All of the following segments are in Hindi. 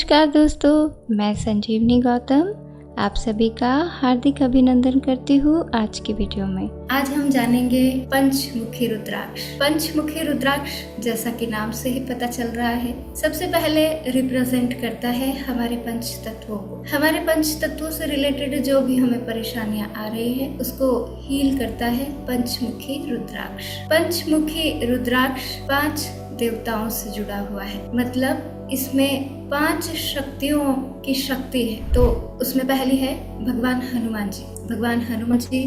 नमस्कार दोस्तों, मैं संजीवनी गौतम आप सभी का हार्दिक अभिनंदन करती हूँ। आज की वीडियो में आज हम जानेंगे पंचमुखी रुद्राक्ष। पंचमुखी रुद्राक्ष जैसा कि नाम से ही पता चल रहा है, सबसे पहले रिप्रेजेंट करता है हमारे पंच तत्वों को। हमारे पंच तत्वों से रिलेटेड जो भी हमें परेशानियां आ रही है उसको हील करता है पंचमुखी रुद्राक्ष। पंचमुखी रुद्राक्ष 5 देवताओं से जुड़ा हुआ है, मतलब इसमें 5 शक्तियों की शक्ति है। तो उसमें पहली है भगवान हनुमान जी। भगवान हनुमान जी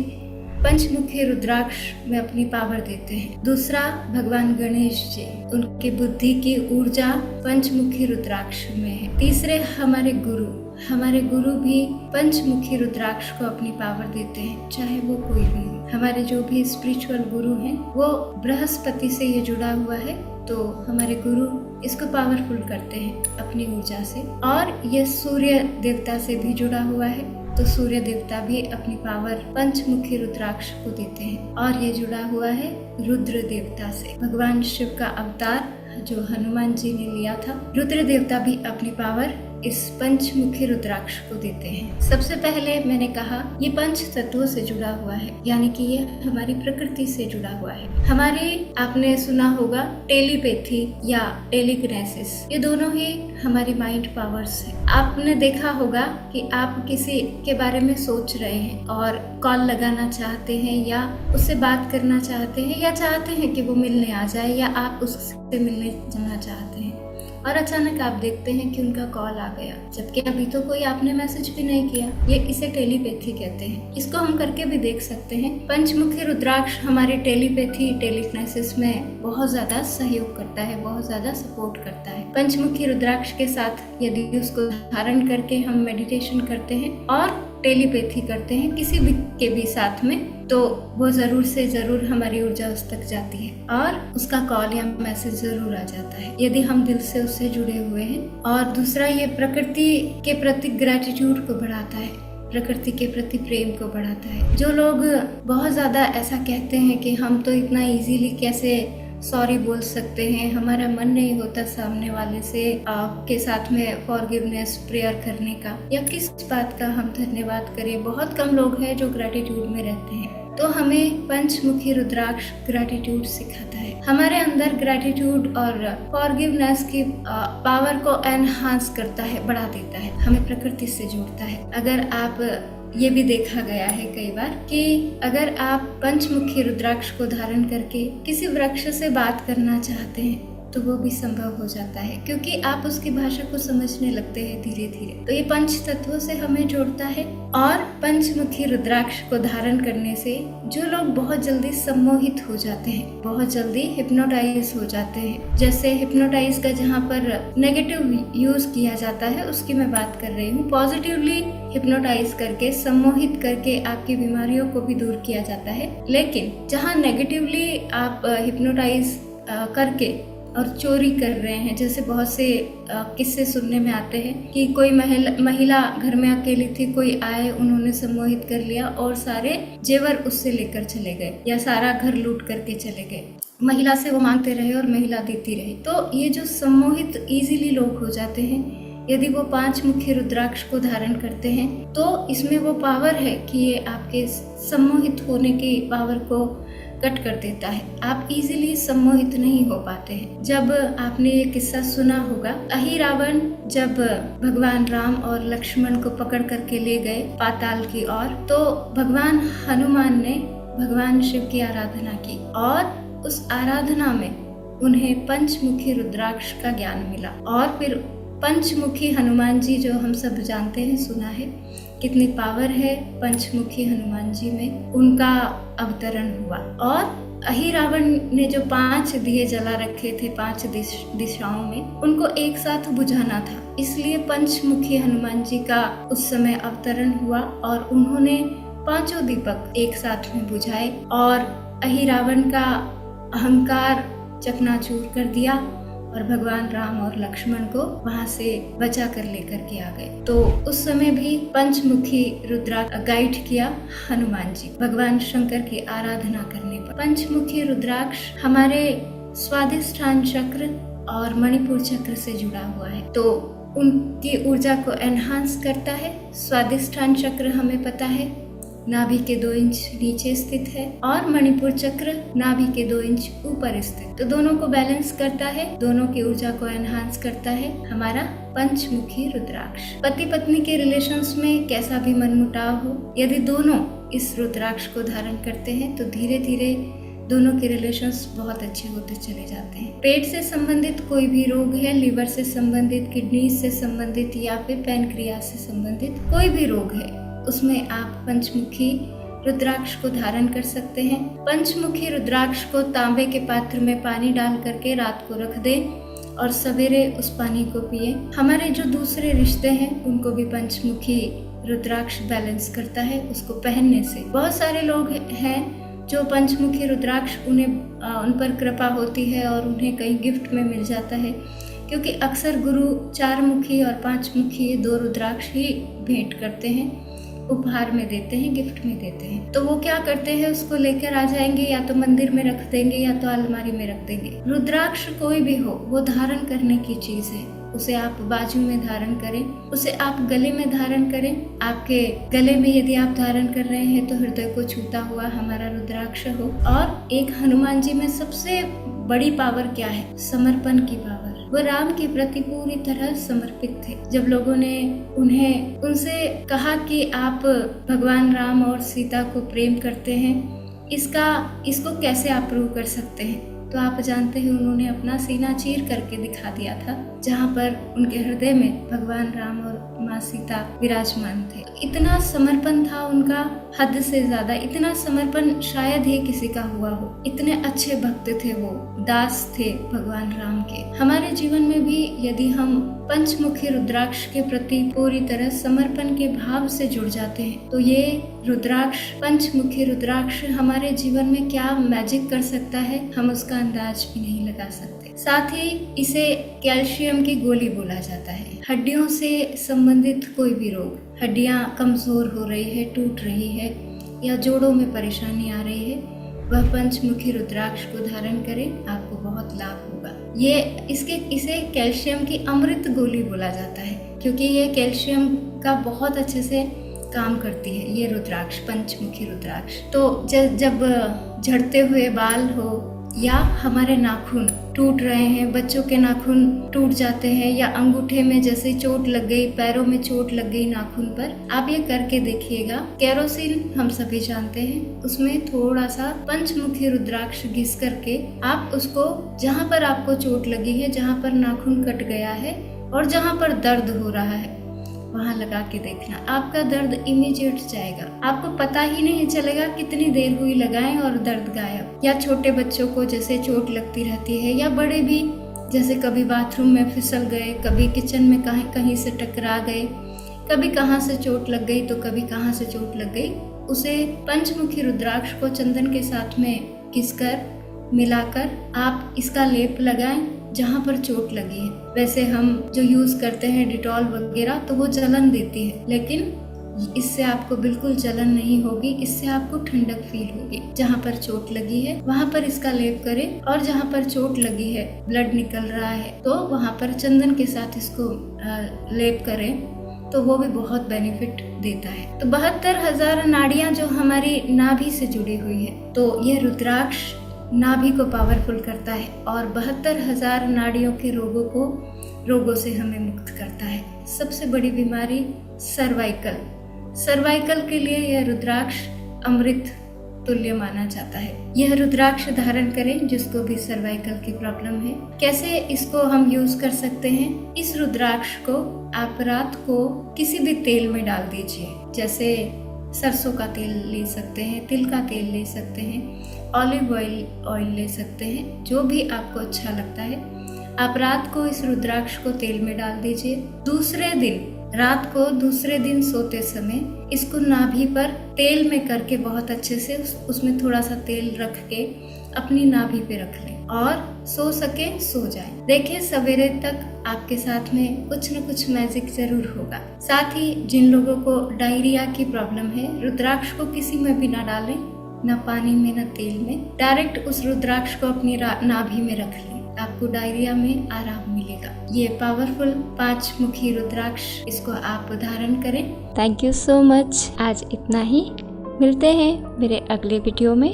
पंचमुखी रुद्राक्ष में अपनी पावर देते हैं। दूसरा भगवान गणेश जी, उनकी बुद्धि की ऊर्जा पंचमुखी रुद्राक्ष में है। तीसरे हमारे गुरु भी पंचमुखी रुद्राक्ष को अपनी पावर देते हैं, चाहे वो कोई भी हो। हमारे जो भी स्पिरिचुअल गुरु हैं वो बृहस्पति से ये जुड़ा हुआ है, तो हमारे गुरु इसको पावरफुल करते हैं अपनी ऊर्जा से। और ये सूर्य देवता से भी जुड़ा हुआ है, तो सूर्य देवता भी अपनी पावर पंचमुखी रुद्राक्ष को देते हैं। और ये जुड़ा हुआ है रुद्र देवता से। भगवान शिव का अवतार जो हनुमान जी ने लिया था, रुद्र देवता भी अपनी पावर इस पंचमुखी रुद्राक्ष को देते हैं। सबसे पहले मैंने कहा ये पंच तत्वों से जुड़ा हुआ है, यानी कि ये हमारी प्रकृति से जुड़ा हुआ है। आपने सुना होगा टेलीपैथी या टेलीकिनेसिस, ये दोनों ही हमारी माइंड पावर्स है। आपने देखा होगा कि आप किसी के बारे में सोच रहे हैं और कॉल लगाना चाहते हैं या उससे बात करना चाहते हैं या चाहते हैं कि वो मिलने आ जाए या आप उससे मिलने जाना चाहते हैं, और अचानक आप देखते हैं कि उनका कॉल आ गया, जबकि अभी तो कोई आपने मैसेज भी नहीं किया। ये इसे टेलीपैथी कहते हैं। इसको हम करके भी देख सकते हैं। पंचमुखी रुद्राक्ष हमारे टेलीपैथी टेलीकिनेसिस में बहुत ज्यादा सहयोग करता है, बहुत ज्यादा सपोर्ट करता है। पंचमुखी रुद्राक्ष के साथ यदि उसको धारण करके हम मेडिटेशन करते हैं और टेलीपैथी करते हैं किसी भी के भी साथ में, तो वो जरूर से जरूर हमारी ऊर्जा उस तक जाती है और उसका कॉल या मैसेज जरूर आ जाता है, यदि हम दिल से उससे जुड़े हुए हैं। और दूसरा, ये प्रकृति के प्रति ग्रेटिट्यूड को बढ़ाता है, प्रकृति के प्रति प्रेम को बढ़ाता है। जो लोग बहुत ज्यादा ऐसा कहते हैं कि हम तो इतना इजीली कैसे सॉरी बोल सकते हैं, हमारा मन नहीं होता सामने वाले से के साथ में फॉरगिवनेस प्रेयर करने का, या किस बात का हम धन्यवाद करें। बहुत कम लोग हैं जो ग्रेटिट्यूड में रहते हैं। तो हमें पंचमुखी रुद्राक्ष ग्रेटिट्यूड सिखाता है। हमारे अंदर ग्रेटिट्यूड और फॉरगिवनेस की पावर को एनहांस करता है, बढ़ा देता है, हमें प्रकृति से जोड़ता है। अगर आप ये भी देखा गया है कई बार कि अगर आप पंचमुखी रुद्राक्ष को धारण करके किसी वृक्ष से बात करना चाहते हैं तो वो भी संभव हो जाता है, क्योंकि आप उसकी भाषा को समझने लगते हैं धीरे धीरे। तो ये पंच तत्वों से हमें जोड़ता है। और पंचमुखी रुद्राक्ष को धारण करने से जो लोग बहुत जल्दी सम्मोहित हो जाते हैं, बहुत जल्दी हिप्नोटाइज हो जाते हैं, जैसे हिप्नोटाइज का जहाँ पर नेगेटिव यूज किया जाता है उसकी मैं बात कर रही हूँ। पॉजिटिवली हिप्नोटाइज करके, सम्मोहित करके आपकी बीमारियों को भी दूर किया जाता है। लेकिन जहाँ नेगेटिवली आप हिप्नोटाइज करके और चोरी कर रहे हैं, जैसे बहुत से किस्से सुनने में आते हैं कि कोई महिला घर में अकेली थी, कोई आए, उन्होंने सम्मोहित कर लिया और सारे जेवर उससे लेकर चले गए या सारा घर लूट करके चले गए। महिला से वो मांगते रहे और महिला देती रही। तो ये जो सम्मोहित इजीली लोग हो जाते हैं, यदि वो पंचमुखी रुद्राक्ष को धारण करते हैं तो इसमें वो पावर है कि ये आपके सम्मोहित होने की पावर को कट कर देता है। आप इजीली सम्मोहित नहीं हो पाते हैं। जब आपने ये किस्सा सुना होगा, अहिरावण जब भगवान राम और लक्ष्मण को पकड़ करके ले गए पाताल की ओर, तो भगवान हनुमान ने भगवान शिव की आराधना की और उस आराधना में उन्हें पंचमुखी रुद्राक्ष का ज्ञान मिला। और फिर पंचमुखी हनुमान जी, जो हम सब जानते हैं, सुना है कितनी पावर है पंचमुखी हनुमान जी में, उनका अवतरण हुआ। और अहिरावण ने जो 5 दिए जला रखे थे 5 दिशाओं में, उनको एक साथ बुझाना था, इसलिए पंचमुखी हनुमान जी का उस समय अवतरण हुआ और उन्होंने 5 दीपक एक साथ में बुझाए और अहिरावण का अहंकार चकनाचूर कर दिया और भगवान राम और लक्ष्मण को वहां से बचा कर लेकर के आ गए। तो उस समय भी पंचमुखी रुद्राक्ष गाइड किया हनुमान जी भगवान शंकर की आराधना करने पर। पंचमुखी रुद्राक्ष हमारे स्वादिष्ठान चक्र और मणिपुर चक्र से जुड़ा हुआ है। तो उनकी ऊर्जा को एनहांस करता है। स्वादिष्ठान चक्र हमें पता है नाभि के 2 इंच नीचे स्थित है और मणिपुर चक्र नाभि के 2 इंच ऊपर स्थित, तो दोनों को बैलेंस करता है, दोनों की ऊर्जा को एनहांस करता है हमारा पंचमुखी रुद्राक्ष। पति पत्नी के रिलेशंस में कैसा भी मनमुटाव हो, यदि दोनों इस रुद्राक्ष को धारण करते हैं तो धीरे धीरे दोनों के रिलेशंस बहुत अच्छे होते चले जाते हैं। पेट से संबंधित कोई भी रोग है, लिवर से संबंधित, किडनी से संबंधित या फिर पैनक्रियास से संबंधित कोई भी रोग है, उसमें आप पंचमुखी रुद्राक्ष को धारण कर सकते हैं। पंचमुखी रुद्राक्ष को तांबे के पात्र में पानी डाल करके रात को रख दें और सवेरे उस पानी को पिए। हमारे जो दूसरे रिश्ते हैं उनको भी पंचमुखी रुद्राक्ष बैलेंस करता है उसको पहनने से। बहुत सारे लोग हैं जो पंचमुखी रुद्राक्ष उन पर कृपा होती है और उन्हें कहीं गिफ्ट में मिल जाता है, क्योंकि अक्सर गुरु 4 मुखी और 5 मुखी ये 2 रुद्राक्ष ही भेंट करते हैं, उपहार में देते हैं, गिफ्ट में देते हैं। तो वो क्या करते हैं, उसको लेकर आ जाएंगे, या तो मंदिर में रख देंगे या तो अलमारी में रख देंगे। रुद्राक्ष कोई भी हो वो धारण करने की चीज है, उसे आप बाजू में धारण करें, उसे आप गले में धारण करें। आपके गले में यदि आप धारण कर रहे हैं तो हृदय को छूता हुआ हमारा रुद्राक्ष हो। और एक हनुमान जी में सबसे बड़ी पावर क्या है, समर्पण की पावर। वो राम के प्रति पूरी तरह समर्पित थे। जब लोगों ने उनसे कहा कि आप भगवान राम और सीता को प्रेम करते हैं, इसको कैसे आप प्रूव कर सकते हैं, तो आप जानते हैं उन्होंने अपना सीना चीर करके दिखा दिया था, जहाँ पर उनके हृदय में भगवान राम और माँ सीता विराजमान थे। इतना समर्पण था उनका, हद से ज्यादा। इतना समर्पण शायद ही किसी का हुआ हो। इतने अच्छे भक्त थे वो, दास थे भगवान राम के। हमारे जीवन में भी यदि हम पंचमुखी रुद्राक्ष के प्रति पूरी तरह समर्पण के भाव से जुड़ जाते हैं तो ये रुद्राक्ष, पंचमुखी रुद्राक्ष हमारे जीवन में क्या मैजिक कर सकता है हम उसका अंदाज भी नहीं लगा सकते। साथ ही इसे कैल्शियम की गोली बोला जाता है। हड्डियों से संबंधित कोई भी रोग, हड्डियां कमजोर हो रही है, टूट रही है या जोड़ों में परेशानी आ रही है, वह पंचमुखी रुद्राक्ष को धारण करें, आपको बहुत लाभ होगा। इसे कैल्शियम की अमृत गोली बोला जाता है, क्योंकि ये कैल्शियम का बहुत अच्छे से काम करती है ये रुद्राक्ष, पंचमुखी रुद्राक्ष। तो जब झड़ते हुए बाल हो या हमारे नाखून टूट रहे हैं, बच्चों के नाखून टूट जाते हैं, या अंगूठे में जैसे चोट लग गई, पैरों में चोट लग गई नाखून पर, आप ये करके देखिएगा। केरोसिन हम सभी जानते हैं, उसमें थोड़ा सा पंचमुखी रुद्राक्ष घिस करके आप उसको, जहाँ पर आपको चोट लगी है, जहाँ पर नाखून कट गया है और जहाँ पर दर्द हो रहा है, वहाँ लगा के देखना, आपका दर्द इमीडिएट जाएगा। आपको पता ही नहीं चलेगा कितनी देर हुई लगाएं और दर्द गायब। या छोटे बच्चों को जैसे चोट लगती रहती है, या बड़े भी जैसे कभी बाथरूम में फिसल गए, कभी किचन में कहीं से टकरा गए, कभी कहाँ से चोट लग गई तो कभी कहाँ से चोट लग गई, उसे पंचमुखी रुद्राक्ष को चंदन के साथ में घिसकर मिलाकर आप इसका लेप लगाएं जहाँ पर चोट लगी है। वैसे हम जो यूज करते हैं डिटॉल वगैरह, तो वो जलन देती है, लेकिन इससे आपको बिल्कुल जलन नहीं होगी, इससे आपको ठंडक फील होगी। जहाँ पर चोट लगी है वहाँ पर इसका लेप करें, और जहाँ पर चोट लगी है, ब्लड निकल रहा है, तो वहाँ पर चंदन के साथ इसको लेप करें, तो वो भी बहुत बेनिफिट देता है। तो 72,000 नाड़ियाँ जो हमारी नाभि से जुड़ी हुई है, तो ये रुद्राक्ष नाभि को पावरफुल करता है और 72,000 नाड़ियों के रोगों से हमें मुक्त करता है। सबसे बड़ी बीमारी सर्वाइकल के लिए यह रुद्राक्ष अमृत तुल्य माना जाता है। यह रुद्राक्ष धारण करें जिसको भी सर्वाइकल की प्रॉब्लम है। कैसे इसको हम यूज कर सकते हैं, इस रुद्राक्ष को आप रात को किसी भी तेल में डाल दीजिए, जैसे सरसों का तेल ले सकते हैं, तिल का तेल ले सकते हैं, ऑलिव ऑयल ले सकते हैं, जो भी आपको अच्छा लगता है। आप रात को इस रुद्राक्ष को तेल में डाल दीजिए। दूसरे दिन सोते समय इसको नाभि पर तेल में करके बहुत अच्छे से उसमें थोड़ा सा तेल रख के अपनी नाभि पे रख लें और सो सके सो जाए। देखिए सवेरे तक आपके साथ में कुछ न कुछ मैजिक जरूर होगा। साथ ही जिन लोगों को डायरिया की प्रॉब्लम है, रुद्राक्ष को किसी में भी ना डालें, न पानी में न तेल में, डायरेक्ट उस रुद्राक्ष को अपनी नाभि में रख लें। आपको डायरिया में आराम मिलेगा। ये पावरफुल 5 मुखी रुद्राक्ष, इसको आप धारण करें। Thank you so much. आज इतना ही, मिलते हैं मेरे अगले वीडियो में।